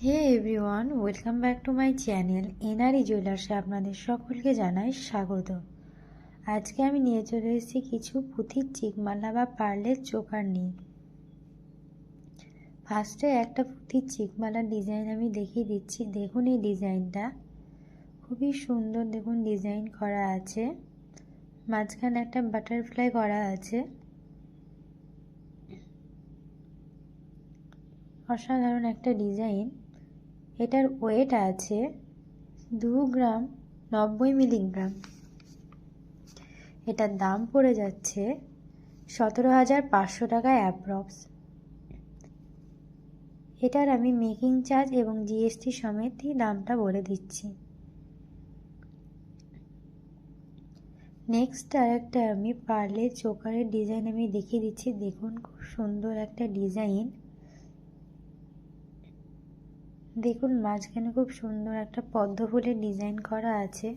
Hey everyone, welcome back to my channel NRE জুয়েলার্সে আপনাদের সকলকে জানাই স্বাগত। আজকে আমি নিয়ে চলে এসেছি কিছু পুঁথির চিকমালা বা পার্লের চোকার নিয়ে। ফার্স্টে একটা পুঁথির চিকমালার ডিজাইন আমি দেখিয়ে দিচ্ছি। দেখুন এই ডিজাইনটা খুবই সুন্দর। দেখুন ডিজাইন করা আছে, মাঝখানে একটা বাটারফ্লাই করা আছে। অসাধারণ একটা ডিজাইন। এটার ওয়েট আছে 2 গ্রাম 90 মিলিগ্রাম। এটার দাম পড়ে যাচ্ছে 17,500 টাকা অ্যাপ্রক্স। এটার আমি মেকিং চার্জ এবং জিএসটি সমেতই দামটা বলে দিচ্ছি। নেক্সট আরেকটা আমি পার্লের চোকারের ডিজাইন আমি দেখিয়ে দিচ্ছি। দেখুন খুব সুন্দর একটা ডিজাইন। দেখুন মাঝখানে খুব সুন্দর একটা পদ্ম ফুলের ডিজাইন করা আছে।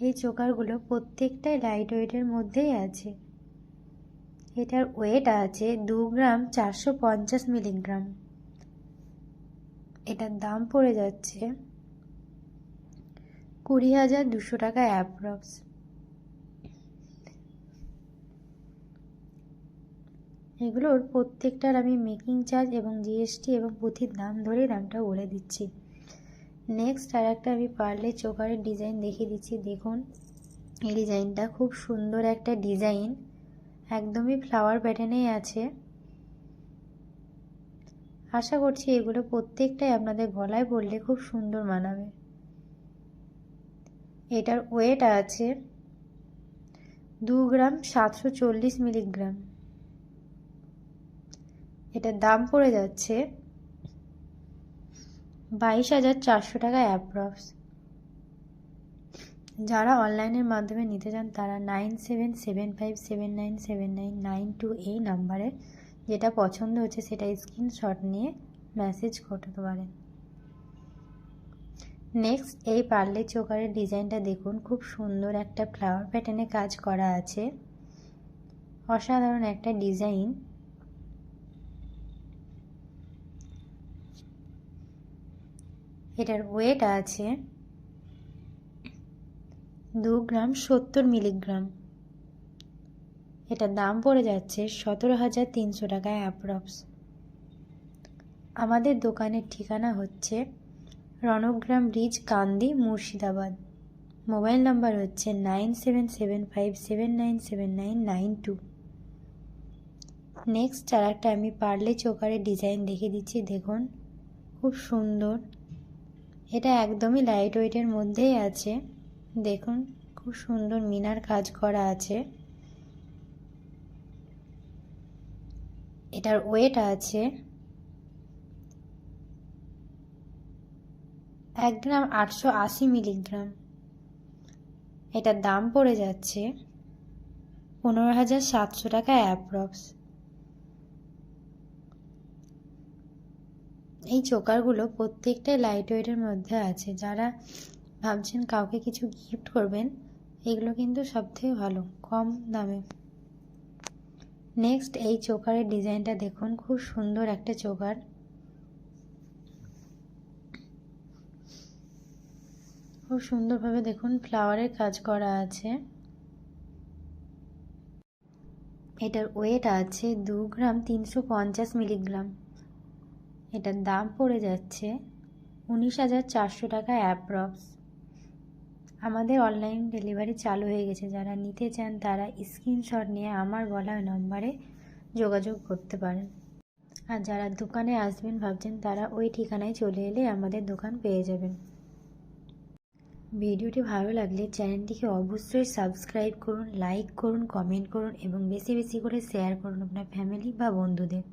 এই চোকারগুলো প্রত্যেকটাই লাইট ওয়েটের মধ্যেই আছে। এটার ওয়েট আছে 2 গ্রাম 450 মিলিগ্রাম। এটার দাম পড়ে যাচ্ছে 20,200 টাকা অ্যাপ্রক্স। এগুলোর প্রত্যেকটার আমি মেকিং চার্জ এবং জিএসটি এবং পুঁথির দাম ধরে দামটা বলে দিচ্ছি। নেক্সট আর একটা আমি পার্লের চোকারের ডিজাইন দেখিয়ে দিচ্ছি। দেখুন এই ডিজাইনটা খুব সুন্দর একটা ডিজাইন, একদমই ফ্লাওয়ার প্যাটার্নেই আছে। আশা করছি এগুলো প্রত্যেকটাই আপনাদের গলায় পরলে খুব সুন্দর মানাবে। এটার ওয়েট আছে 2 গ্রাম 740 মিলিগ্রাম। এটার দাম পড়ে যাচ্ছে 22,400 টাকা অ্যাপ্রক্স। যারা অনলাইনের মাধ্যমে নিতে চান তারা 9775797992 এই নাম্বারে যেটা পছন্দ হচ্ছে সেটা স্ক্রিনশট নিয়ে মেসেজ করতে পারেন। নেক্সট এই পার্লের চোকারের ডিজাইনটা দেখুন, খুব সুন্দর একটা ফ্লাওয়ার প্যাটার্নে কাজ করা আছে। অসাধারণ একটা ডিজাইন। এটার ওয়েট আছে 2 গ্রাম 70 মিলিগ্রাম। এটার দাম পড়ে যাচ্ছে 17,300 টাকা অ্যাপ্রক্স। আমাদের দোকানের ঠিকানা হচ্ছে রণগ্রাম ব্রিজ, কান্দি, মুর্শিদাবাদ। মোবাইল নাম্বার হচ্ছে 9775797992। নেক্সট আর একটা আমি পার্লে চোকারের ডিজাইন দেখিয়ে দিচ্ছি। দেখুন খুব সুন্দর। এটা একদমই লাইট ওয়েটের মধ্যেই আছে। দেখুন খুব সুন্দর মিনার কাজ করা আছে। এটার ওয়েট আছে 1 গ্রাম 880 মিলিগ্রাম। এটার দাম পড়ে যাচ্ছে 15,700 টাকা অ্যাপ্রক্স। এই চোকারগুলো প্রত্যেকটাই লাইট ওয়েটের মধ্যে আছে। যারা ভাবছেন কাউকে কিছু গিফট করবেন, এগুলো কিন্তু সবথেকে ভালো, কম দামে। নেক্সট এই চোকারের ডিজাইনটা দেখুন, খুব সুন্দর একটা চোকার। খুব সুন্দরভাবে দেখুন ফ্লাওয়ারের কাজ করা আছে। এটার ওয়েট আছে 2 গ্রাম 350 মিলিগ্রাম। এটার দাম পড়ে যাচ্ছে 19,400 টাকা অ্যাপ্রক্স। আমাদের অনলাইন ডেলিভারি চালু হয়ে গেছে। যারা নিতে চান তারা স্ক্রিনশট নিয়ে আমার বলা নম্বরে যোগাযোগ করতে পারেন। আর যারা দোকানে আসবেন ভাবছেন তারা ওই ঠিকানায় চলে এলে আমাদের দোকান পেয়ে যাবেন। ভিডিওটি ভালো লাগলে চ্যানেলটিকে অবশ্যই সাবস্ক্রাইব করুন, লাইক করুন, কমেন্ট করুন এবং বেশি বেশি করে শেয়ার করুন আপনার ফ্যামিলি বা বন্ধুদের।